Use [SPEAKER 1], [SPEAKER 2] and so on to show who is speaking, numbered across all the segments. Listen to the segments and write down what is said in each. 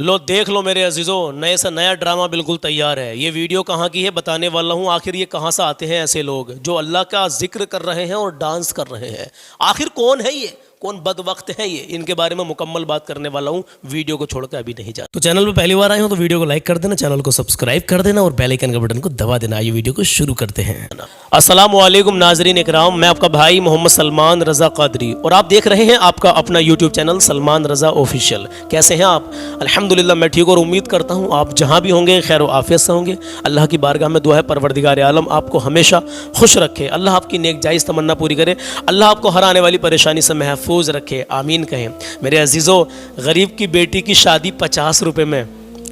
[SPEAKER 1] लो देख लो मेरे अजीज़ों, नए से नया ड्रामा बिल्कुल तैयार है। ये वीडियो कहाँ की है बताने वाला हूँ। आखिर ये कहाँ से आते हैं ऐसे लोग जो अल्लाह का जिक्र कर रहे हैं और डांस कर रहे हैं। आखिर कौन है ये, कौन बदवक्त है ये, इनके बारे में मुकम्मल बात करने वाला हूँ। वीडियो को छोड़कर अभी नहीं जा। तो चैनल पे पहली बार आए हो तो वीडियो को लाइक कर देना, चैनल को सब्सक्राइब कर देना और बेल आइकन का बटन को दबा देना। ये वीडियो को शुरू करते हैं। अस्सलाम वालेकुम नाजरीन इकराम, मैं आपका भाई मोहम्मद सलमान रज़ा कादरी और आप देख रहे हैं आपका अपना यूट्यूब चैनल सलमान रज़ा ऑफिशियल। कैसे हैं आप? अल्हम्दुलिल्लाह मैं ठीक और उम्मीद करता हूँ आप जहाँ भी होंगे खैर आफियत से होंगे। अल्लाह की बारगाह में दुआ है परवरदिगार आलम आपको हमेशा खुश रखे, अल्लाह आपकी नेक जायज़ तमन्ना पूरी करे, अल्लाह आपको हर आने वाली परेशानी से महफूज रखे, आमीन कहें। मेरे अजीज़ों, गरीब की बेटी की शादी 50 रुपये में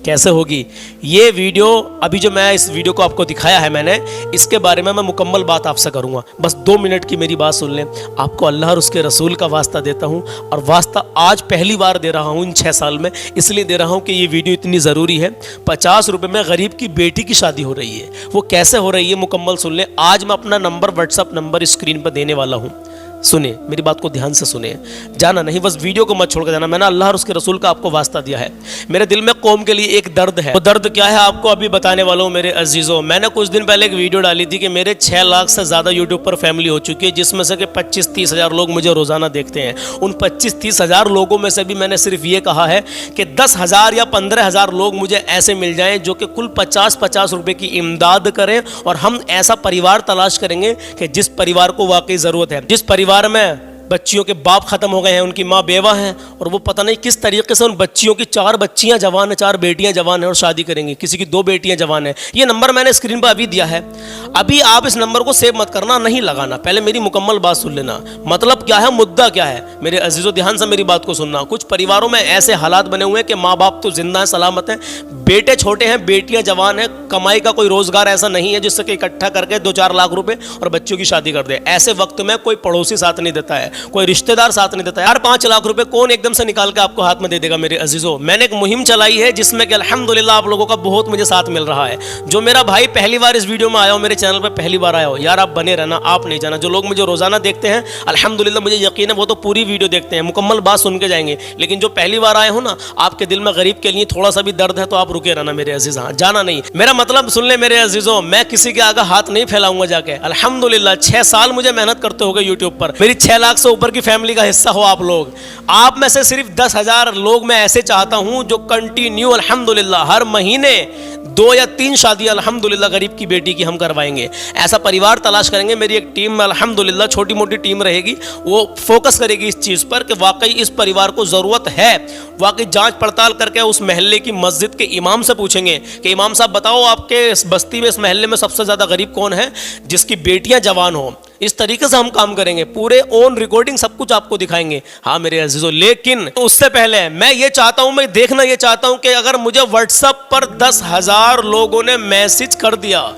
[SPEAKER 1] कैसे होगी? ये वीडियो अभी जो मैं इस वीडियो को आपको दिखाया है मैंने, इसके बारे में मैं मुकम्मल बात आपसे करूँगा। बस 2 मिनट की मेरी बात सुन लें। आपको अल्लाह और उसके रसूल का वास्ता देता हूँ और वास्ता आज पहली बार दे रहा हूँ इन 6 साल में, इसलिए दे रहा हूँ कि ये वीडियो इतनी ज़रूरी है। 50 रुपये में गरीब की बेटी की शादी हो रही है। वो कैसे हो रही है मुकम्मल सुन लें। आज मैं अपना नंबर, व्हाट्सअप नंबर स्क्रीन पर देने वाला हूँ। सुने, मेरी बात को ध्यान से सुने, जाना नहीं, बस वीडियो को मत छोड़कर जाना। मैंने अल्लाह और उसके रसूल का आपको वास्ता दिया है। मेरे दिल में कौम के लिए एक दर्द है। वो दर्द क्या है आपको अभी बताने वाला हूँ मेरे अजीज़ों। मैंने कुछ दिन पहले एक वीडियो डाली थी कि मेरे 6 लाख से ज़्यादा यूट्यूब पर फैमिली हो चुकी है, जिसमें से कि 25-30 हज़ार लोग मुझे रोज़ाना देखते हैं। उन 25-30 हज़ार लोगों में से भी मैंने सिर्फ ये कहा है कि 10,000 या 15,000 लोग मुझे ऐसे मिल जाएँ जो कि कुल 50-50 रुपये की इमदाद करें और हम ऐसा परिवार तलाश करेंगे कि जिस परिवार को वाकई ज़रूरत है, जिस परिवार में बच्चियों के बाप ख़त्म हो गए हैं, उनकी माँ बेवा हैं और वो पता नहीं किस तरीके से उन बच्चियों की 4 बच्चियाँ जवान हैं, 4 बेटियाँ जवान हैं और शादी करेंगी, किसी की 2 बेटियाँ जवान हैं। ये नंबर मैंने स्क्रीन पर अभी दिया है। अभी आप इस नंबर को सेव मत करना, नहीं लगाना। पहले मेरी मुकम्मल बात सुन लेना। मतलब क्या है, मुद्दा क्या है मेरे अजीज़ों, ध्यान से मेरी बात को सुनना। कुछ परिवारों में ऐसे हालात बने हुए हैं कि माँ बाप तो जिंदा हैं, सलामत हैं, बेटे छोटे हैं, बेटियां जवान हैं, कमाई का कोई रोजगार ऐसा नहीं है जिससे कि इकट्ठा करके 2-4 लाख रुपए और बच्चों की शादी कर दे। ऐसे वक्त में कोई पड़ोसी साथ नहीं देता है, कोई रिश्तेदार साथ नहीं देता है। यार 5 लाख रुपए कौन एकदम से निकाल के आपको हाथ में दे देगा मेरे अजीजों। मैंने एक मुहिम चलाई है जिसमें कि अल्हम्दुलिल्लाह आप लोगों का बहुत मुझे साथ मिल रहा है। जो मेरा भाई पहली बार इस वीडियो में आया हो, मेरे चैनल पर पहली बार आया हो, यार आप बने रहना, आप नहीं जाना। जो लोग मुझे रोजाना देखते हैं अल्हम्दुलिल्लाह मुझे यकीन है वो तो पूरी वीडियो देखते हैं, मुकम्मल बात सुन के जाएंगे। लेकिन जो पहली बार आए हो ना, आपके दिल में गरीब के लिए थोड़ा सा भी दर्द है तो आप रुके रहना मेरे अजीज, जाना नहीं। मेरा मतलब सुन ले मेरे अजीजों, मैं किसी के आगे हाथ नहीं फैलाऊंगा जाके। अल्हम्दुलिल्लाह 6 साल मुझे मेहनत करते हो गए यूट्यूब पर। मेरी 6 लाख से ऊपर की फैमिली का हिस्सा हो आप लोग। आप में से सिर्फ 10,000 लोग मैं ऐसे चाहता हूं जो कंटिन्यू अल्हम्दुलिल्लाह हर महीने 2 या 3 शादी अल्हम्दुलिल्लाह गरीब की बेटी की हम करवाएंगे। ऐसा परिवार तलाश करेंगे। मेरी एक टीम में अल्हम्दुलिल्लाह छोटी मोटी टीम रहेगी, वो फोकस करेगी इस चीज़ पर कि वाकई इस परिवार को ज़रूरत है। वाकई जांच पड़ताल करके उस महल्ले की मस्जिद के इमाम से पूछेंगे कि इमाम साहब बताओ आपके इस बस्ती में, इस महल्ले में सबसे ज़्यादा गरीब कौन है जिसकी बेटियां जवान हो। इस तरीके से हम काम करेंगे, पूरे ऑन रिकॉर्डिंग सब कुछ आपको दिखाएंगे। हाँ मेरे अजीजों, लेकिन उससे पहले मैं ये चाहता हूं, मैं देखना ये चाहता हूं कि अगर मुझे व्हाट्सएप पर 10,000 लोगों ने मैसेज कर दिया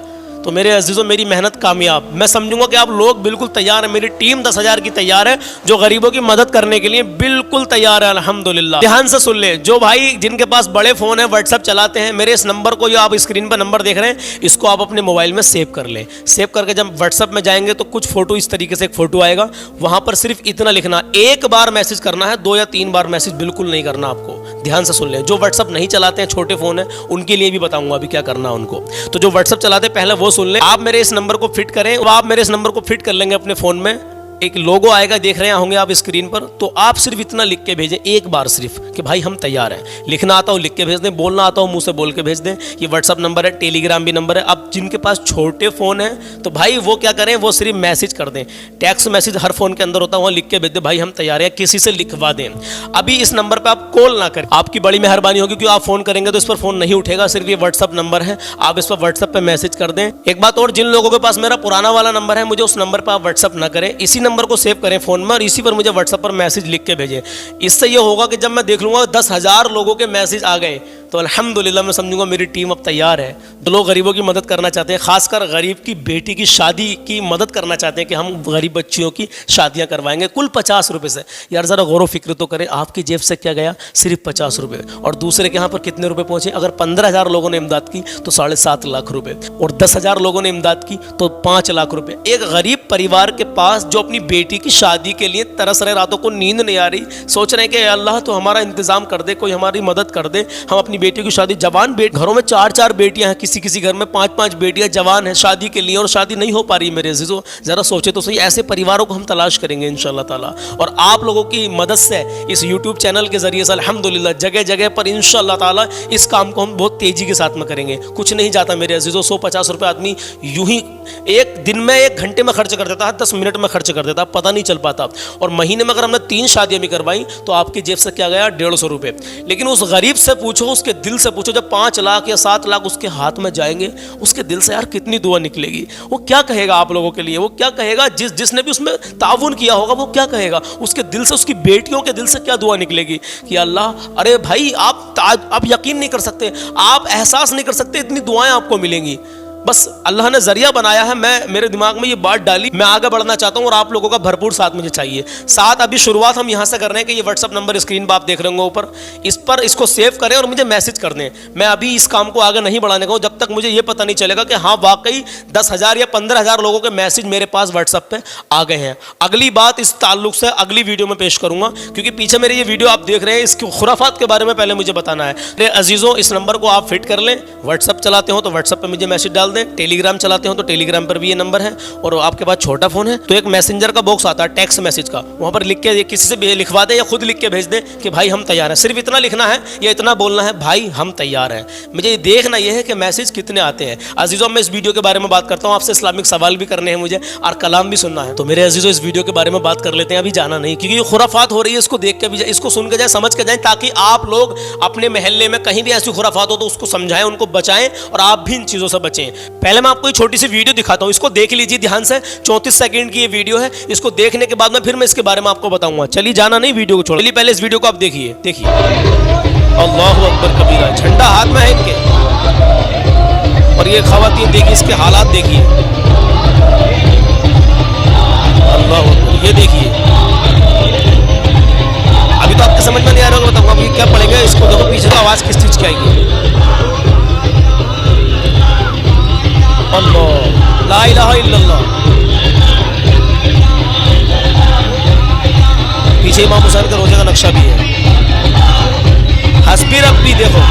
[SPEAKER 1] तो मेरे अजीजों मेरी मेहनत कामयाब। मैं समझूंगा कि आप लोग बिल्कुल तैयार हैं। मेरी टीम 10,000 की तैयार है जो गरीबों की मदद करने के लिए बिल्कुल तैयार है अल्हम्दुलिल्लाह। ध्यान से सुन ले, जो भाई जिनके पास बड़े फ़ोन है, व्हाट्सएप चलाते हैं, मेरे इस नंबर को, जो आप स्क्रीन पर नंबर देख रहे हैं, इसको आप अपने मोबाइल में सेव कर लें। सेव करके जब व्हाट्सएप में जाएंगे तो कुछ फोटो इस तरीके से एक फ़ोटो आएगा, वहाँ पर सिर्फ इतना लिखना, 1 बार मैसेज करना है, 2 या 3 बार मैसेज बिल्कुल नहीं करना आपको। ध्यान से सुन लें, जो व्हाट्सएप नहीं चलाते हैं, छोटे फ़ोन है, उनके लिए भी बताऊंगा अभी क्या करना है उनको। तो जो व्हाट्सएप चलाते हैं पहले वो सुन लें। आप मेरे इस नंबर को फिट करें, और आप मेरे इस नंबर को फिट कर लेंगे अपने फ़ोन में। एक लोगो आएगा, देख रहे होंगे आप स्क्रीन पर, तो आप सिर्फ इतना लिख के भेजें एक बार सिर्फ कि भाई हम तैयार हैं। लिखना आता हो लिख के भेज दें, बोलना आता हो मुंह से बोल के भेज दें। ये व्हाट्सअप नंबर है, टेलीग्राम भी नंबर है। अब जिनके पास छोटे फ़ोन हैं तो भाई वो क्या करें, वो सिर्फ मैसेज कर दें। टेक्स्ट मैसेज हर फ़ोन के अंदर होता है, वहाँ लिख के भेज दें भाई हम तैयार हैं, किसी से लिखवा दें। अभी इस नंबर पर आप कॉल ना करें, आपकी बड़ी मेहरबानी होगी, क्योंकि आप फ़ोन करेंगे तो इस पर फ़ोन नहीं उठेगा। सिर्फ ये व्हाट्सअप नंबर है, आप इस पर व्हाट्सअप पर मैसेज कर दें। एक बात और, जिन लोगों के पास मेरा पुराना वाला नंबर है, मुझे उस नंबर पर आप व्हाट्सअप ना करें, इसी नंबर को सेव करें फ़ोन में और इसी पर मुझे व्हाट्सएप पर मैसेज लिख के भेजें। इससे ये होगा कि जब मैं देख लूँगा 10,000 लोगों के मैसेज आ गए तो अल्हम्दुलिल्लाह मैं समझूंगा मेरी टीम अब तैयार है। जो लोग गरीबों की मदद करना चाहते हैं, खासकर गरीब की बेटी की शादी की मदद करना चाहते हैं कि हम गरीब बच्चियों की शादियां करवाएंगे कुल 50 रुपये से। यार ज़रा गौर व फिक्र तो करें, आपकी जेब से क्या गया? सिर्फ 50 रुपये। और दूसरे के यहाँ पर कितने रुपए पहुंचे? अगर 15,000 लोगों ने इमदाद की तो 7.5 लाख रुपए, और 10,000 लोगों ने इमदाद की तो 5 लाख रुपए। एक गरीब परिवार के पास जो अपनी बेटी की शादी के लिए तरस रहे, रातों को नींद नहीं आ रही, सोच रहे हैं कि अल्लाह तो हमारा इंतजाम कर दे, कोई हमारी मदद कर दे, हम अपनी बेटी की शादी। जवान घरों में 4-4 बेटियां हैं, किसी किसी घर में 5-5 बेटियां जवान हैं शादी के लिए, और शादी नहीं हो पा रही। मेरे अजीजों जरा सोचे तो सही, ऐसे परिवारों को हम तलाश करेंगे इंशाअल्लाह ताला। और आप लोगों की मदद से इस यूट्यूब चैनल के जरिए से अल्हम्दुलिल्लाह जगह जगह पर इंशाअल्लाह ताला इस काम को हम बहुत तेजी के साथ में करेंगे। कुछ नहीं जाता मेरे अजीजों, 150 रुपये आदमी यूं ही एक दिन में 1 घंटे में खर्च कर देता है, 10 मिनट में खर्च कर देता, पता नहीं चल पाता। और महीने में अगर हमने 3 शादियां भी करवाई तो आपकी जेब से क्या गया? 150 रुपये। लेकिन उस गरीब से पूछो, उसके दिल से पूछो, जब 5 लाख या 7 लाख उसके हाथ में जाएंगे, उसके दिल से यार कितनी दुआ निकलेगी। वो क्या कहेगा आप लोगों के लिए? वो क्या कहेगा? जिसने भी उसमें ताउन किया होगा वो क्या कहेगा? उसके दिल से, उसकी बेटियों के दिल से क्या दुआ निकलेगी कि अल्लाह, अरे भाई आप यकीन नहीं कर सकते, आप एहसास नहीं कर सकते इतनी दुआएं आपको मिलेंगी। बस अल्लाह ने जरिया बनाया है। मेरे दिमाग में ये बात डाली, मैं आगे बढ़ना चाहता हूँ और आप लोगों का भरपूर साथ मुझे चाहिए। साथ अभी शुरुआत हम यहाँ से कर रहे हैं कि ये व्हाट्सअप नंबर स्क्रीन पर आप देख रहे होंगे ऊपर, इस पर इसको सेव करें और मुझे मैसेज कर दें। मैं अभी इस काम को आगे नहीं बढ़ाने का हूँ जब तक मुझे ये पता नहीं चलेगा कि हाँ वाकई 10,000 या 15,000 लोगों के मैसेज मेरे पास व्हाट्सअप पे आ गए हैं। अगली बात इस ताल्लुक से अगली वीडियो में पेश करूँगा, क्योंकि पीछे मेरे ये वीडियो आप देख रहे हैं, इसकी खुराफात के बारे में पहले मुझे बताना है। मेरे अजीज़ों, इस नंबर को आप फिट कर लें। व्हाट्सअप चलाते हो तो व्हाट्सअप पर मुझे मैसेज डाल दें, टेलीग्राम चलाते हो तो टेलीग्राम पर भी ये नंबर है, और आपके पास छोटा फोन है तो एक मैसेंजर का बॉक्स आता है टेक्स्ट मैसेज का, वहां पर लिख के किसी से भी लिखवा दे या खुद लिख के भेज दे कि भाई हम तैयार हैं। सिर्फ इतना लिखना है या इतना बोलना है, भाई हम तैयार हैं। मुझे देखना यह है कि मैसेज कितने आते हैं। अजीजों, मैं इस वीडियो के बारे में बात करता हूँ, आपसे इस्लामिक सवाल भी करने हैं मुझे और कलाम भी सुनना है। तो मेरे अजीजों, इस वीडियो के बारे में बात कर लेते हैं, अभी जाना नहीं, क्योंकि ये खुराफात हो रही है। इसको देख के भी जाए, इसको सुन के जाए, समझ के जाए, ताकि आप लोग अपने मोहल्ले में कहीं भी ऐसी खुराफात हो तो उसको समझाएं, उनको बचाएं और आप भी इन चीजों से बचें। पहले मैं आपको एक छोटी सी वीडियो दिखाता हूँ, इसको देख लीजिए ध्यान से। 34 सेकंड की ये वीडियो है। इसको देखने के बाद में फिर मैं इसके बारे में आपको बताऊंगा। चलिए, जाना नहीं, वीडियो को छोड़िए, पहले इस वीडियो को आप देखिए। अल्लाहु अकबर कबीरा, झंडा हाथ में है इनके, और ये खवातीन देखिए, इसके हालात देखिए। अल्लाहु अकबर, ये देखिए। अभी तो आपके समझ में नहीं आ रहा होगा, बताऊंगा अभी क्या पड़ेगा। इसको देखो, पीछे तो आवाज किस चीज की आएगी। अल्लाह, ला इलाहा इल्लल्लाह। पीछे इमाम हुसैन के रोजे का नक्शा भी है। हस्बी रब्बी देखो,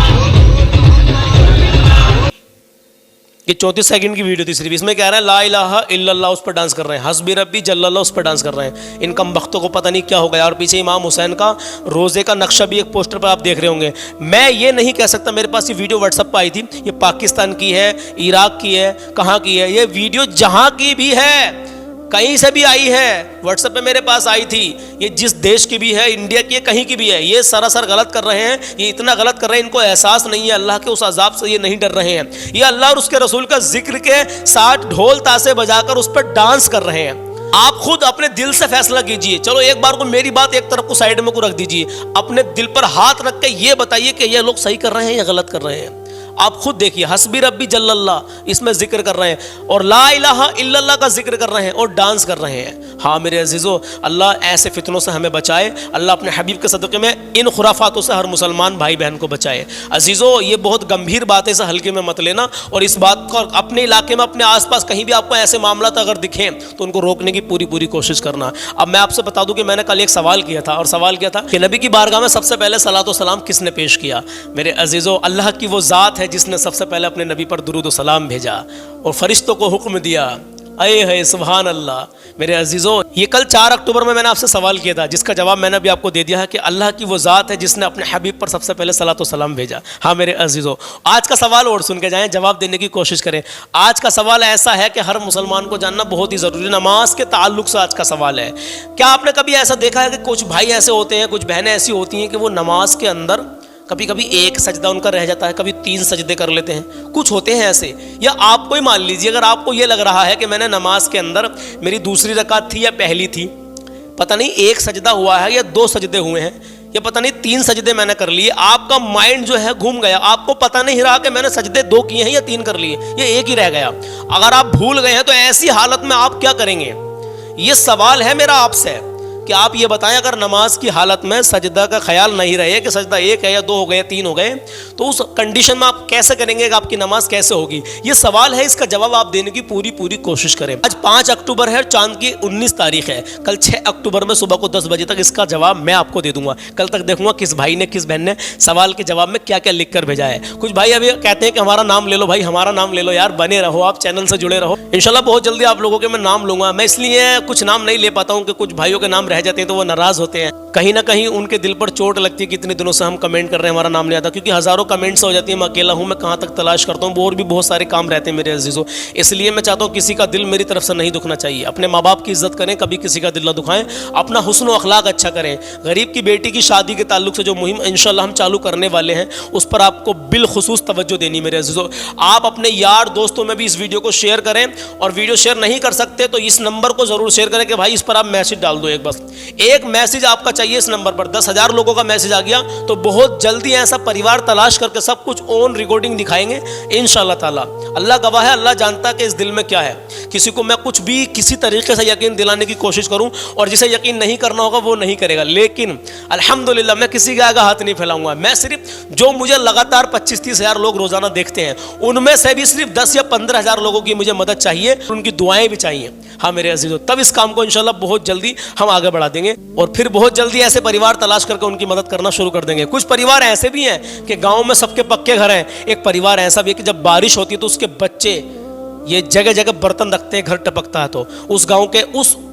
[SPEAKER 1] ये 34 सेकंड की वीडियो थी सिर्फ। इसमें कह रहे हैं ला इलाहा इल्लल्लाह, उस पर डांस कर रहे हैं। हस्बी रब्बी जल्लल्लाह, उस पर डांस कर रहे हैं। इन कमबख्तों को पता नहीं क्या हो गया। और पीछे इमाम हुसैन का रोजे का नक्शा भी एक पोस्टर पर आप देख रहे होंगे। मैं ये नहीं कह सकता, मेरे पास ये वीडियो व्हाट्सएप पर आई थी, ये पाकिस्तान की है, इराक की है, कहाँ की है, ये वीडियो जहाँ की भी है, कहीं से भी आई है, व्हाट्सएप पे मेरे पास आई थी, ये जिस देश की भी है, इंडिया की है, कहीं की भी है, ये सरासर गलत कर रहे हैं। ये इतना गलत कर रहे हैं, इनको एहसास नहीं है अल्लाह के उस अजाब से, ये नहीं डर रहे हैं। ये अल्लाह और उसके रसूल का जिक्र के साथ ढोल तासे बजाकर उस पर डांस कर रहे हैं। आप खुद अपने दिल से फैसला कीजिए। चलो एक बार को मेरी बात एक तरफ को साइड में को रख दीजिए, अपने दिल पर हाथ रख के ये बताइए कि ये लोग सही कर रहे हैं या गलत कर रहे हैं। आप खुद देखिए, हस्बी रब्बी जल्लल्लाह इसमें जिक्र कर रहे हैं और ला इलाहा इल्लल्लाह का जिक्र कर रहे हैं और डांस कर रहे हैं। हाँ मेरे अजीज़ों, अल्लाह ऐसे फितनों से हमें बचाए। अल्लाह अपने हबीब के सदक़े में इन खुराफातों से हर मुसलमान भाई बहन को बचाए। अजीज़ों, ये बहुत गंभीर बात है, इसे हल्के में मत लेना। और इस बात को अपने इलाके में, अपने आसपास कहीं भी आपको ऐसे मामला अगर दिखें तो उनको रोकने की पूरी कोशिश करना। अब मैं आपसे बता दूं कि मैंने कल एक सवाल किया था, और सवाल किया था कि नबी की बारगाह में सबसे पहले सलात व सलाम किसने पेश किया। मेरे अजीज़ों, अल्लाह की वो ज़ात है जिसने सबसे पहले अपने नबी पर दुरूद व सलाम भेजा और फरिश्तों को हुक्म दिया। अये है सुभान अल्लाह। मेरे अजीज़ों, ये कल 4 अक्टूबर में मैंने आपसे सवाल किया था, जिसका जवाब मैंने भी आपको दे दिया है कि अल्लाह की वो ज़ात है जिसने अपने हबीब पर सबसे पहले सलात व सलाम भेजा। हाँ मेरे अजीज़ों, आज का सवाल और सुन के जाएं, जवाब देने की कोशिश करें। आज का सवाल ऐसा है कि हर मुसलमान को जानना बहुत ही ज़रूरी, नमाज के ताल्लुक से आज का सवाल है। क्या आपने कभी ऐसा देखा है कि कुछ भाई ऐसे होते हैं, कुछ बहनें ऐसी होती हैं कि वो नमाज के अंदर कभी कभी एक सजदा उनका रह जाता है, कभी 3 सजदे कर लेते हैं। कुछ होते हैं ऐसे। या आपको ही मान लीजिए, अगर आपको ये लग रहा है कि मैंने नमाज के अंदर मेरी दूसरी रकात थी या पहली थी, पता नहीं 1 सजदा हुआ है या 2 सजदे हुए हैं, ये पता नहीं 3 सजदे मैंने कर लिए, आपका माइंड जो है घूम गया, आपको पता नहीं रहा कि मैंने सजदे 2 किए हैं या 3 कर लिए, ये एक ही रह गया। अगर आप भूल गए हैं तो ऐसी हालत में आप क्या करेंगे? ये सवाल है मेरा आपसे कि आप ये बताएं, अगर नमाज की हालत में सजदा का ख्याल नहीं रहे कि सजदा 1 है या 2 हो गए 3 हो गए, तो उस कंडीशन में आप कैसे करेंगे कि आपकी नमाज कैसे होगी? ये सवाल है, इसका जवाब आप देने की पूरी कोशिश करें। आज 5 अक्टूबर है, चांद की 19 तारीख है। कल 6 अक्टूबर में सुबह को 10 बजे तक इसका जवाब मैं आपको दे दूंगा। कल तक देखूंगा किस भाई ने, किस बहन ने सवाल के जवाब में क्या क्या लिख कर भेजा है। कुछ भाई अभी कहते हैं कि हमारा नाम ले लो भाई, हमारा नाम ले लो। यार बने रहो, आप चैनल से जुड़े रहो, इंशाल्लाह बहुत जल्दी आप लोगों के मैं नाम लूंगा। मैं इसलिए कुछ नाम नहीं ले पाता हूँ कि कुछ भाइयों के नाम रह जाते हैं तो वो नाराज होते हैं, कहीं ना कहीं उनके दिल पर चोट लगती है कि इतने दिनों से हम कमेंट कर रहे हैं, हमारा नाम नहीं आता, क्योंकि हजारों कमेंट्स हो जाती है। मैं अकेला हूं, मैं कहां तक तलाश करता हूं, और भी बहुत सारे काम रहते हैं मेरे अजीजों। इसलिए मैं चाहता हूं किसी का दिल मेरी तरफ से नहीं दुखना चाहिए। अपने माँ बाप की इज्जत करें, कभी किसी का दिल ना दुखाएं, अपना हुस्न व अखलाक अच्छा करें। गरीब की बेटी की शादी के ताल्लुक से जो मुहिम इंशाल्लाह हम चालू करने वाले हैं, उस पर आपको बिलखुसूस तवज्जो देनी मेरे अजीजों। आप अपने यार दोस्तों में भी इस वीडियो को शेयर करें, और वीडियो शेयर नहीं कर सकते तो इस नंबर को जरूर शेयर करें कि भाई इस पर आप मैसेज डाल दो। एक बस एक मैसेज आपका चाहिए इस नंबर पर। 10,000 लोगों का मैसेज आ गया तो बहुत जल्दी ऐसा परिवार तलाश करके सब कुछ ऑन रिकॉर्डिंग दिखाएंगे इंशाल्लाह ताला। अल्लाह गवाह है, अल्लाह जानता है कि इस दिल में क्या है। किसी को मैं कुछ भी किसी तरीके से यकीन दिलाने की कोशिश करूं, और जिसे यकीन नहीं करना होगा वो नहीं करेगा, लेकिन अल्हम्दुलिल्लाह मैं किसी के आगे हाथ नहीं फैलाऊंगा। मैं सिर्फ जो मुझे लगातार 25-30 हज़ार लोग रोजाना देखते हैं, उनमें से भी सिर्फ 10 या 15 हज़ार लोगों की मुझे मदद चाहिए, उनकी दुआएं भी चाहिए। हाँ मेरे अजीजों, तब इस काम को इंशाल्लाह बहुत जल्दी हम आगे बढ़ा देंगे, और फिर बहुत जल्दी ऐसे परिवार तलाश करके उनकी मदद करना शुरू कर देंगे। कुछ परिवार ऐसे भी हैं कि गांव में सबके पक्के घर हैं। एक परिवार ऐसा भी है कि जब बारिश होती है तो उसके बच्चे ये जगह जगह बर्तन रखते हैं, घर टपकता है तो उस गांव के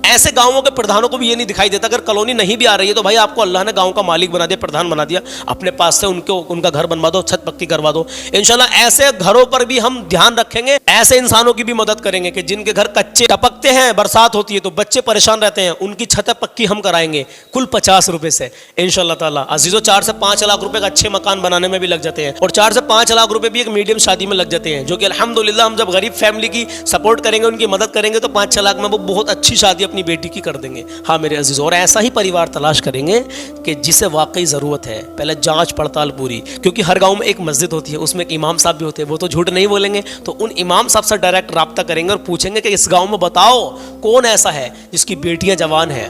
[SPEAKER 1] ऐसे गांवों के प्रधानों को भी ये नहीं दिखाई देता। अगर कॉलोनी नहीं भी आ रही है तो भाई आपको अल्लाह ने गांव का मालिक बना दिया, प्रधान बना दिया, अपने पास से उनका घर बनवा दो, छत पक्की करवा दो। इंशाल्लाह ऐसे घरों पर भी हम ध्यान रखेंगे, ऐसे इंसानों की भी मदद करेंगे कि जिनके घर कच्चे टपकते हैं, बरसात होती है तो बच्चे परेशान रहते हैं, उनकी छत पक्की हम कराएंगे कुल 50 रुपए से इंशाल्लाह ताला। अजीजों 4 से 5 लाख रुपए का अच्छे मकान बनाने में भी लग जाते हैं, और 4 से 5 लाख रुपए भी एक मीडियम शादी में लग जाते हैं, जो कि अल्हम्दुलिल्लाह हम जब गरीब फैमिली की सपोर्ट करेंगे, उनकी मदद करेंगे तो 5-6 लाख में वो बहुत अच्छी शादी अपनी बेटी की कर देंगे। हाँ मेरे अजीज, और ऐसा ही परिवार तलाश करेंगे कि जिसे वाकई ज़रूरत है। पहले जांच पड़ताल पूरी, क्योंकि हर गांव में एक मस्जिद होती है, उसमें एक इमाम साहब भी होते हैं, वो तो झूठ नहीं बोलेंगे, तो उन इमाम साहब से डायरेक्ट रब्ता करेंगे और पूछेंगे कि इस गांव में बताओ कौन ऐसा है जिसकी बेटियां जवान हैं,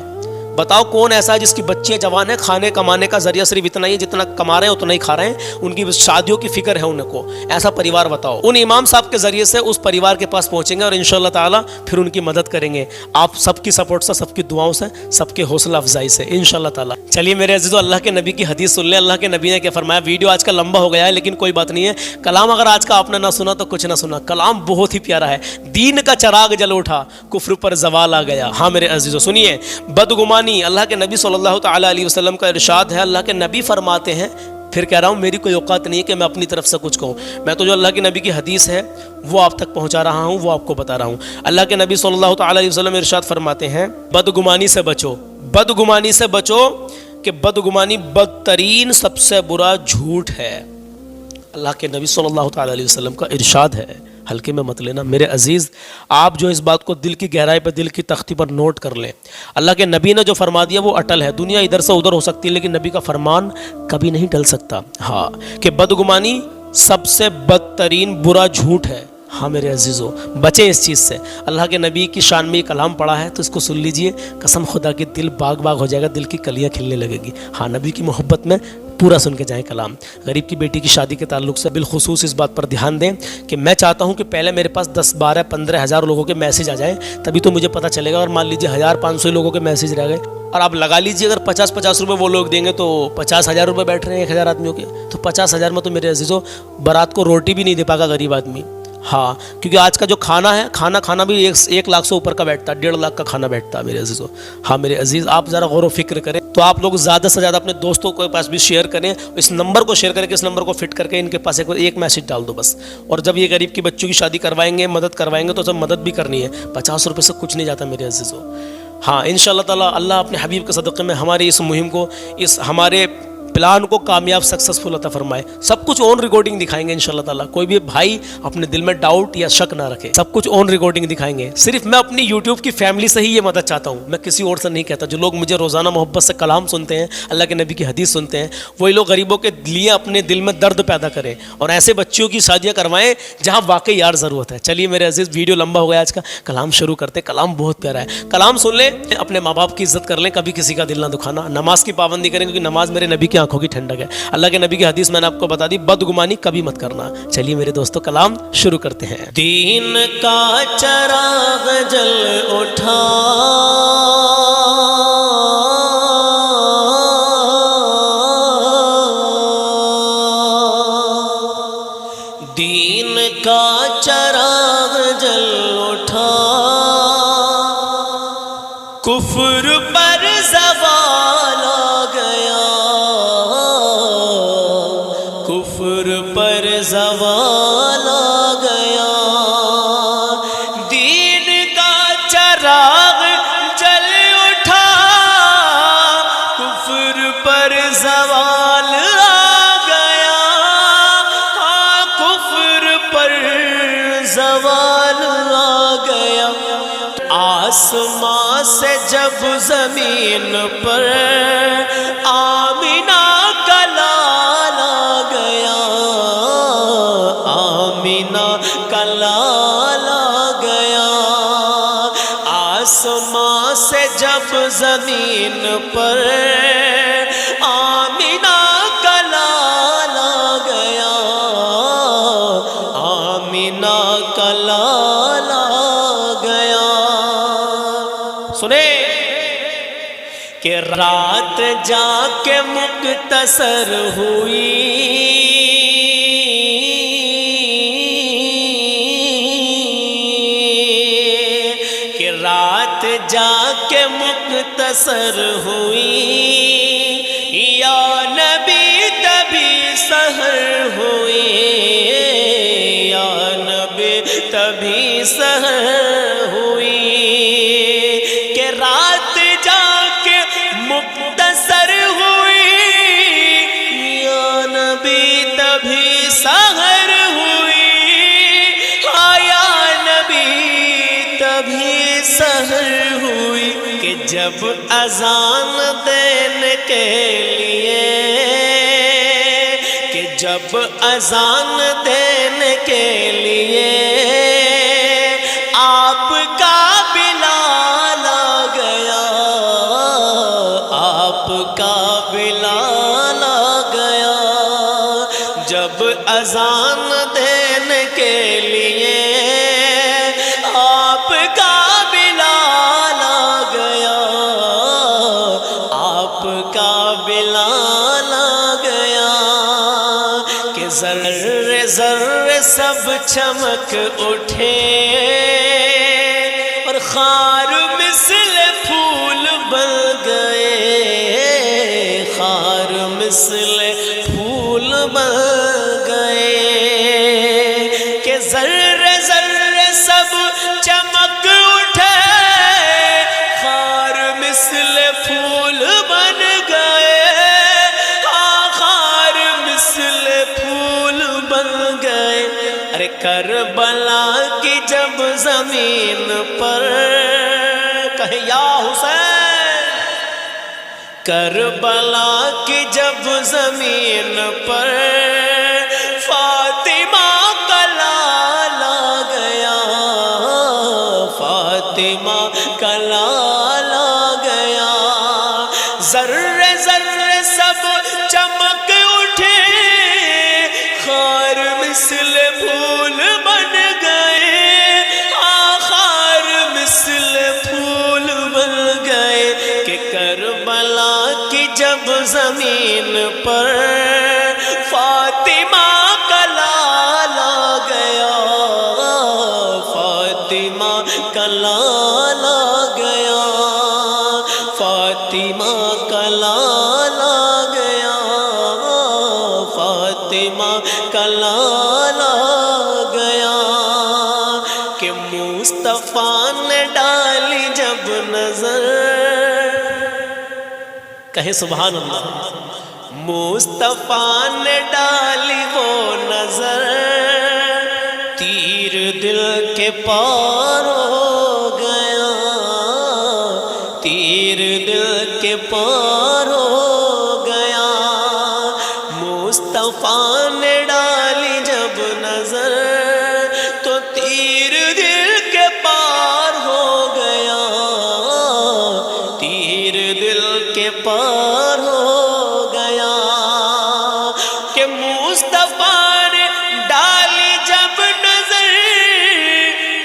[SPEAKER 1] बताओ कौन ऐसा है जिसकी बच्चियां जवान है, खाने कमाने का जरिया सिर्फ इतना ही है, जितना कमा रहे हैं उतना ही खा रहे हैं, उनकी शादियों की फिक्र है उनको, ऐसा परिवार बताओ। उन इमाम साहब के जरिए से उस परिवार के पास पहुंचेंगे और इंशाल्लाह ताला फिर उनकी मदद करेंगे, आप सबकी सपोर्ट से, सबकी दुआओं से, सबके हौसला अफजाई से इंशाल्लाह ताला। चलिए मेरे अजीजों, अल्लाह के नबी की हदीस सुन लें। अल्लाह के नबी ने क्या फरमाया। वीडियो आज का लंबा हो गया है लेकिन कोई बात नहीं है, कलाम अगर आज का आपने ना सुना तो कुछ ना सुना, कलाम बहुत ही प्यारा है। दीन का चराग जल उठा, कुफ्र पर जवाल आ गया। हाँ मेरे अजीजों सुनिए, बदगुमानी, अल्लाह के नबी सल्लल्लाहु ताला अलैहि वसल्लम का इरशाद है। अल्लाह के नबी फरमाते हैं, फिर कह रहा हूँ मेरी कोई औकात नहीं है कि मैं अपनी तरफ से कुछ कहूँ, मैं तो जो अल्लाह के नबी की हदीस है वो आप तक पहुँचा रहा हूँ, वो आपको बता रहा हूँ। अल्लाह के नबी सल्लल्लाहु ताला अलैहि वसल्लम इरशाद फरमाते हैं, बदगुमानी से बचो, बदगुमानी से बचो कि बदगुमानी बदतरीन सबसे बुरा झूठ है। अल्लाह के नबी सल्लल्लाहु ताला अलैहि वसल्लम का इरशाद है, हल्के में मत लेना मेरे अजीज़। आप जो इस बात को दिल की गहराई पर, दिल की तख्ती पर नोट कर लें। अल्लाह के नबी ने जो फरमा दिया वो अटल है। दुनिया इधर से उधर हो सकती है लेकिन नबी का फरमान कभी नहीं टल सकता। हाँ कि बदगुमानी सबसे बदतरीन बुरा झूठ है। हाँ मेरे अजीज़ों, बचें इस चीज़ से। अल्लाह के नबी की शान में ये कलाम पढ़ा है तो इसको सुन लीजिए, कसम खुदा के दिल बाग बाग हो जाएगा, दिल की कलियाँ खिलने लगेगी। हाँ नबी की मोहब्बत में पूरा सुन के जाएं कलाम। गरीब की बेटी की शादी के ताल्लुक से बिलखुसूस इस बात पर ध्यान दें कि मैं चाहता हूं कि पहले मेरे पास 10, 12, 15 हज़ार लोगों के मैसेज आ जाए, तभी तो मुझे पता चलेगा। और मान लीजिए 1500 लोगों के मैसेज रह गए, और आप लगा लीजिए अगर 50-50 रुपये वो लोग देंगे तो 50,000 रुपये बैठ रहे हैं 1000 आदमियों के, तो 50,000 में तो मेरे अजीज़ों बारात को रोटी भी नहीं दे पाएगा गरीब आदमी। हाँ क्योंकि आज का जो खाना है, खाना भी 1 लाख से ऊपर का बैठता है, 1.5 लाख का खाना बैठता है मेरे अजीज़ों। हाँ मेरे अजीज़, आप ज़रा गौर व फिक्र करें। तो आप लोग ज़्यादा से ज़्यादा अपने दोस्तों के पास भी शेयर करें, इस नंबर को शेयर करें, इस नंबर को फिट करके इनके पास एक मैसेज डाल दो बस। और जब ये गरीब की बच्चों की शादी करवाएंगे, मदद करवाएंगे, तो जब मदद भी करनी है, 50 रुपये से कुछ नहीं जाता मेरे अजीज़ों। हाँ इंशाल्लाह ताला अल्लाह अपने हबीब के सदक़े में हमारी इस मुहिम को, इस हमारे प्लान को कामयाब सक्सेसफुल अता फरमाए। सब कुछ ऑन रिकॉर्डिंग दिखाएंगे इंशाल्लाह ताला, कोई भी भाई अपने दिल में डाउट या शक ना रखे, सब कुछ ऑन रिकॉर्डिंग दिखाएंगे। सिर्फ मैं अपनी यूट्यूब की फैमिली से ही ये मदद चाहता हूँ, मैं किसी और से नहीं कहता। जो लोग मुझे रोजाना मोहब्बत से कलाम सुनते हैं, अल्लाह के नबी की हदीस सुनते हैं, वही लोग गरीबों के लिए अपने दिल में दर्द पैदा करें और ऐसे बच्चियों की शादियां करवाएं जहां वाकई यार ज़रूरत है। चलिए मेरे अजीज, वीडियो लंबा हो गया आज का, कलाम शुरू करते। कलाम बहुत प्यारा है, कलाम सुन लें, अपने माँ बाप की इज्जत कर लें, कभी किसी का दिल ना दुखाना। नमाज की पाबंदी करें क्योंकि नमाज मेरे नबी की आंखों की ठंडक है। अल्लाह के नबी की हदीस मैंने आपको बता दी, बदगुमानी कभी मत करना। चलिए मेरे दोस्तों, कलाम शुरू करते हैं। दीन का चराग जल उठा, दीन का चराग जल उठा, कुफ्र पर ज़वाल आ गया, कुफ्र पर ज़वाल आ गया। दीन का चराग जल उठा, कुफ्र पर ज़वाल आ गया, हाँ कुफ्र पर ज़वाल आ गया। आसमां से जब ज़मीन पर आमिना का लाल आ गया, आमिना का लाल आ गया। आसमां से जब ज़मीन पर आमिना का लाल आ गया, आमिना का लाल आ गया। सुने कि रात जाके मुक्तसर हुई, कि रात जाके मुक्तसर हुई, या नबी तभी सहर हुई, या नबी तभी सहर हुई। कि रात जाके मुक्तसर हुई, या नबी तभी सहर हुई, हाँ या नबी तभी सहर हुई। कि जब अजान देने के लिए, कि जब अजान देने के लिए आपका बिलाल आ गया, आपका बिलाल आ गया। जब अजान देने के लिए आपका बिलाल आ गया, आपका बिलाल आ गया। कि ज़र्रे ज़र्रे सब चमक उठे और खार मिसल फूल बन गए, खार मिसल फूल बन गए। कि ज़र्रे ज़र्रे सब चमक उठे, खार मिसल फूल बन गए, खार मिसल फूल बन गए। अरे करबला की जब ज़मीन पर, कहे या हुसैन, करबला की जब ज़मीन पर फातिमा का लाल आ गया, फातिमा का लाल आ गया। ज़र्रे ज़र्रे सब चमक उठे, खार मिसल फूल बन गए, खार मिसल फूल बन गए। कि करबला की जब ज़मीन पर फातिमा का लाल आ गया, फातिमा का लाल आ गया, फातिमा का लाल आ गया, फातिमा का लाल आ गया। कि मुस्तफ़ा ने डाली जब नजर, कहे सुभान अल्लाह, मुस्तफा ने डाली वो नजर, तीर दिल के पार हो गया, तीर दिल के पार हो गया। मुस्तफा ने डाली जब नजर तो तीर दिल के पार हो गया, तीर दिल के पार हो गया। कि मुस्तफा ने डाली जब नजर,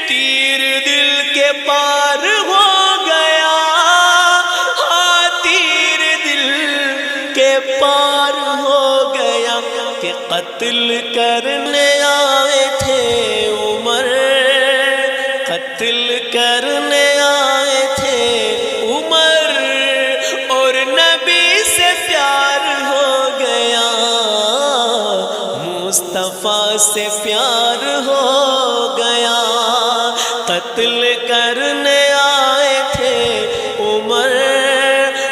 [SPEAKER 1] तीर दिल के पार हो गया, हाँ तीर दिल के पार हो गया। कि कत्ल करने आए थे उमर, कत्ल करने आए थे उमर, और नबी से प्यार हो गया, मुस्तफा से प्यार हो गया। कत्ल करने आए थे उमर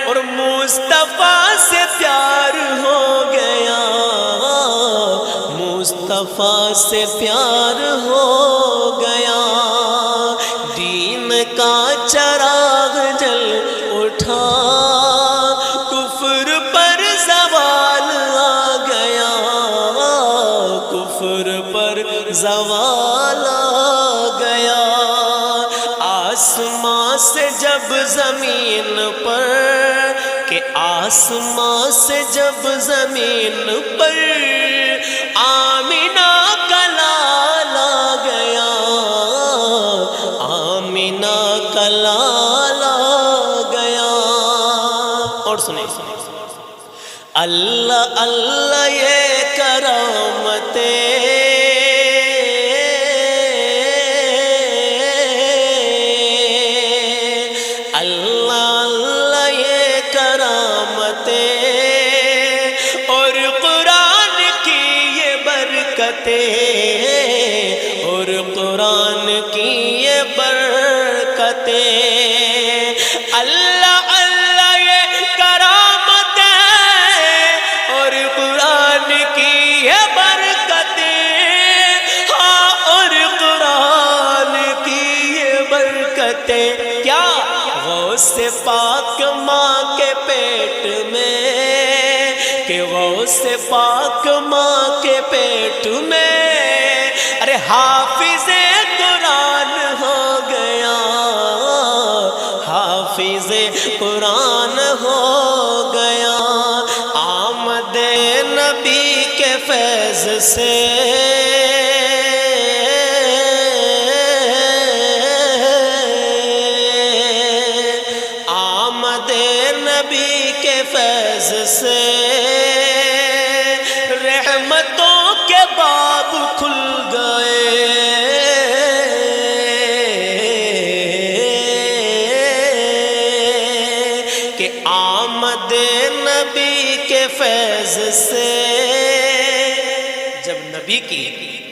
[SPEAKER 1] और मुस्तफा से प्यार हो गया, मुस्तफा से प्यार हो गया। दीन का चराग जल उठा, कुफ्र पर ज़वाल आ गया, कुफ्र पर ज़वाल आ गया। आसमां से जब ज़मीन पर, के आसमां से जब ज़मीन पर आमिना का लाल आ गया, आमिना का लाल आ गया। और सुने अल्लाह अल्लाह ये करामतें, अल्लाह अल्लाह ये करामतें, और कुरान की ये बरकतें, और कुरान की ये बरकतें। अल्लाह अल्लाह ये करामतें और कुरान की ये बरकतें, हाँ और कुरान की ये बरकतें। क्या गौसे पाक माँ के पेट में, कि गौसे पाक माँ के पेट में, अरे हाफिज़े कुरान हो गया, हाफिज़े कुरान हो गया। आमदे नबी के फैज़ से, आमदे नबी के फैज़ से, रहमतों के बाब खुल गए, कि आमदे नबी के फैज़ से। जब नबी की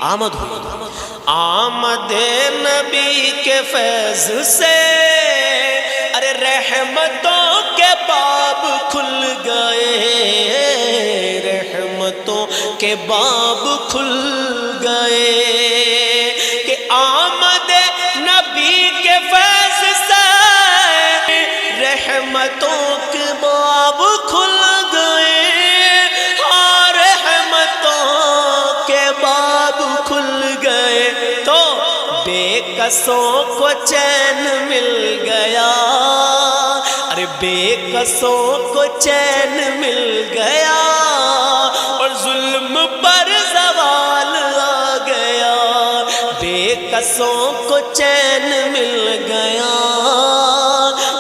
[SPEAKER 1] आमद हुई, आमदे नबी के फैज़ से, अरे रहमतों के बाब खुल गए, रहमतों के बाब खुल गए। कि आमदे नबी के फैज़ से, रहमतों के बाब खुल गए, हाँ रहमतों के बाब खुल गए। तो बेकसों को चैन मिल गया, अरे बेकसों को चैन मिल गया, और जुल्म पर ज़वाल आ गया। बेकसों को चैन मिल गया,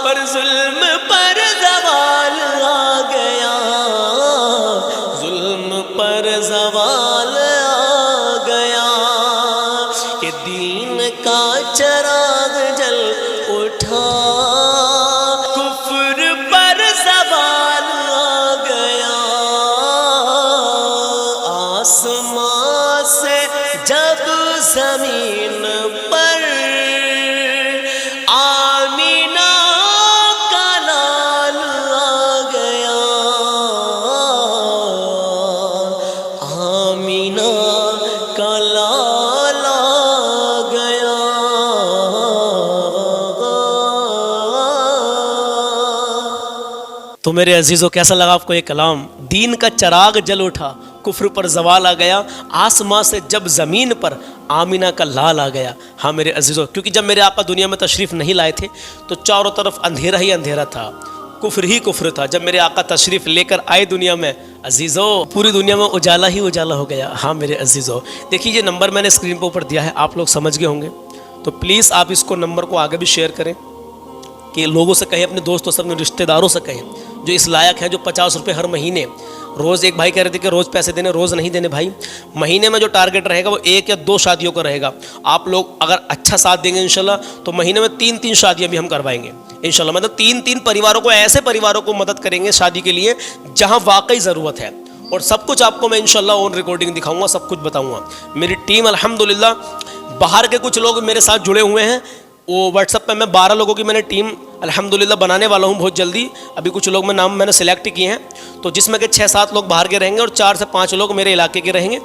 [SPEAKER 1] पर जुल्म पर ज़वाल आ गया, जुल्म पर ज़वाल आ गया। कि दीन का चराग जल उठा, कुफ्र पर ज़वाल आ गया। आसमां से जब ज़मीन पर आमिना का लाल आ गया, तो मेरे अजीज़ों, कैसा लगा आपको ये कलाम? दीन का चराग जल उठा, कुफ्र पर जवाल आ गया, आसमां से जब ज़मीन पर आमिना का लाल आ गया। हाँ मेरे अजीज़ों, क्योंकि जब मेरे आका दुनिया में तशरीफ़ नहीं लाए थे तो चारों तरफ अंधेरा ही अंधेरा था, कुफ्र ही कुफ्र था। जब मेरे आका तशरीफ़ लेकर आए दुनिया में, अजीज़ों, पूरी दुनिया में उजाला ही उजाला हो गया। हाँ मेरे अजीज़ों, देखिए ये नंबर मैंने स्क्रीन पर ऊपर दिया है, आप लोग समझ गए होंगे, तो प्लीज़ आप इसको नंबर को आगे भी शेयर करें, कि लोगों से कहें, अपने दोस्तों से, अपने रिश्तेदारों से कहें जो इस लायक हैं, जो 50 रुपये हर महीने, रोज़, एक भाई कह रहे थे कि रोज़ पैसे देने, रोज़ नहीं देने भाई, महीने में जो टारगेट रहेगा वो 1 या 2 शादियों का रहेगा। आप लोग अगर अच्छा साथ देंगे इंशाल्लाह तो महीने में 3-3 शादियाँ भी हम करवाएंगे इंशाल्लाह। मतलब 3-3 परिवारों को, ऐसे परिवारों को मदद करेंगे शादी के लिए जहाँ वाकई ज़रूरत है। और सब कुछ आपको मैं इंशाल्लाह ऑन रिकॉर्डिंग दिखाऊँगा, सब कुछ बताऊँगा। मेरी टीम अल्हम्दुलिल्लाह, बाहर के कुछ लोग मेरे साथ जुड़े हुए हैं, वो व्हाट्सएप पे मैं 12 लोगों की मैंने टीम अल्हम्दुलिल्लाह बनाने वाला हूँ बहुत जल्दी। अभी कुछ लोग नाम मैंने सेलेक्ट किए हैं, तो जिसमें कि 6-7 लोग बाहर के रहेंगे और 4 से 5 लोग मेरे इलाके के रहेंगे।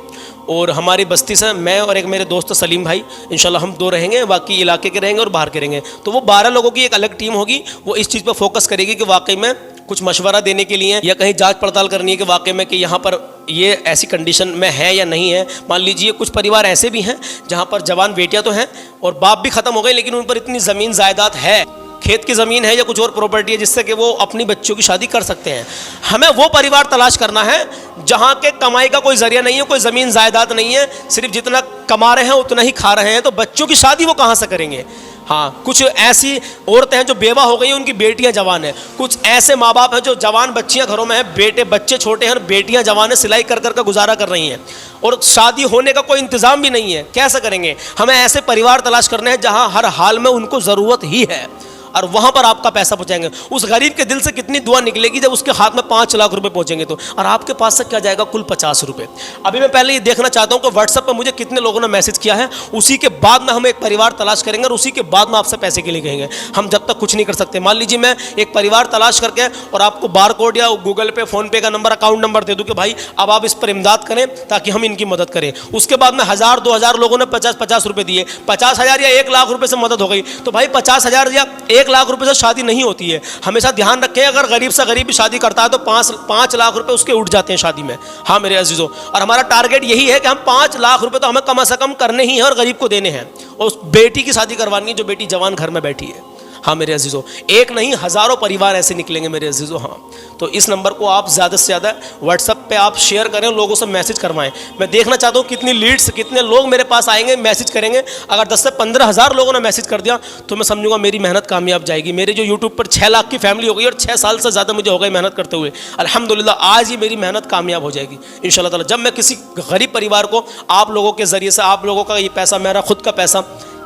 [SPEAKER 1] और हमारी बस्ती से मैं और एक मेरे दोस्त सलीम भाई, इंशाल्लाह हम 2 रहेंगे, बाकी इलाके के रहेंगे और बाहर के रहेंगे। तो वो 12 लोगों की एक अलग टीम होगी, वो इस चीज़ पर फोकस करेगी कि वाकई में कुछ मशवरा देने के लिए या कहीं जांच पड़ताल करनी है कि वाकई में कि यहाँ पर ये ऐसी कंडीशन में है या नहीं है। मान लीजिए कुछ परिवार ऐसे भी हैं जहाँ पर जवान बेटियाँ तो हैं और बाप भी ख़त्म हो गए, लेकिन उन पर इतनी ज़मीन जायदाद है, खेत की ज़मीन है या कुछ और प्रॉपर्टी है, जिससे कि वो अपनी बच्चों की शादी कर सकते हैं। हमें वो परिवार तलाश करना है जहाँ के कमाई का कोई ज़रिया नहीं है, कोई ज़मीन जायदाद नहीं है, सिर्फ जितना कमा रहे हैं उतना ही खा रहे हैं, तो बच्चों की शादी वो कहाँ से करेंगे? हाँ, कुछ ऐसी औरतें हैं जो बेवा हो गई हैं, उनकी बेटियां जवान हैं। कुछ ऐसे माँ बाप हैं जो जवान बच्चियां घरों में हैं, बच्चे छोटे हैं और बेटियां जवान हैं, सिलाई कर कर गुजारा कर रही हैं और शादी होने का कोई इंतज़ाम भी नहीं है। कैसे करेंगे? हमें ऐसे परिवार तलाश करने हैं जहाँ हर हाल में उनको ज़रूरत ही है, और वहाँ पर आपका पैसा पहुँचाएंगे। उस गरीब के दिल से कितनी दुआ निकलेगी जब उसके हाथ में 5 लाख रुपए पहुँचेंगे तो, और आपके पास से क्या जाएगा? कुल 50 रुपये। अभी मैं पहले ये देखना चाहता हूँ कि व्हाट्सएप पर मुझे कितने लोगों ने मैसेज किया है, उसी के बाद में हम एक परिवार तलाश करेंगे और उसी के बाद में आपसे पैसे के लिए कहेंगे। हम जब तक कुछ नहीं कर सकते। मान लीजिए मैं एक परिवार तलाश करके और आपको बार कोड या गूगल पे, फ़ोन पे का नंबर, अकाउंट नंबर दे दूँ कि भाई अब आप इस पर इमदाद करें ताकि हम इनकी मदद करें। उसके बाद में 1000-2000 लोगों ने 50-50 रुपये दिए, 50,000 या 1 लाख रुपये से मदद हो गई। तो भाई 50,000 या 1 लाख रुपये से शादी नहीं होती है। हमेशा ध्यान रखें, अगर गरीब से गरीब भी शादी करता है तो 5 लाख रुपए उसके उठ जाते हैं शादी में। हाँ मेरे अजीजों, और हमारा टारगेट यही है कि हम 5 लाख रुपए तो हमें कम से कम करने ही है और गरीब को देने हैं, और उस बेटी की शादी करवानी है जो बेटी जवान घर में बैठी है। हाँ मेरे अजीज़ों, एक नहीं हज़ारों परिवार ऐसे निकलेंगे मेरे अजीज़ों। हाँ, तो इस नंबर को आप ज़्यादा से ज़्यादा व्हाट्सएप पे आप शेयर करें, लोगों से मैसेज करवाएं। मैं देखना चाहता हूँ कितनी लीड्स, कितने लोग मेरे पास आएंगे, मैसेज करेंगे। अगर 10 से 15 हज़ार लोगों ने मैसेज कर दिया तो मैं समझूंगा मेरी मेहनत कामयाब जाएगी। मेरे जो यूट्यूब पर 6 लाख की फैमिली हो गई और 6 साल से ज़्यादा मुझे हो गई मेहनत करते हुए, अल्हम्दुलिल्लाह आज ही मेरी मेहनत कामयाब हो जाएगी इंशाअल्लाह ताला। जब मैं किसी गरीब परिवार को आप लोगों के ज़रिए से, आप लोगों का ये पैसा, मेरा खुद का पैसा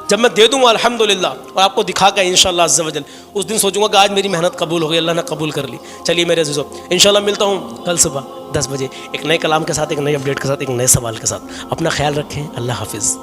[SPEAKER 1] जब मैं दे दूंगा अल्हम्दुलिल्लाह और आपको दिखा कर इंशाअल्लाह अज़्ज़ वजल, उस दिन सोचूंगा कि आज मेरी मेहनत कबूल हो गई, अल्लाह ने कबूल कर ली। चलिए मेरे अज़ीज़ों, इंशाअल्लाह मिलता हूँ कल सुबह 10 बजे एक नए कलाम के साथ, एक नए अपडेट के साथ, एक नए सवाल के साथ। अपना ख्याल रखें। अल्लाह हाफिज़।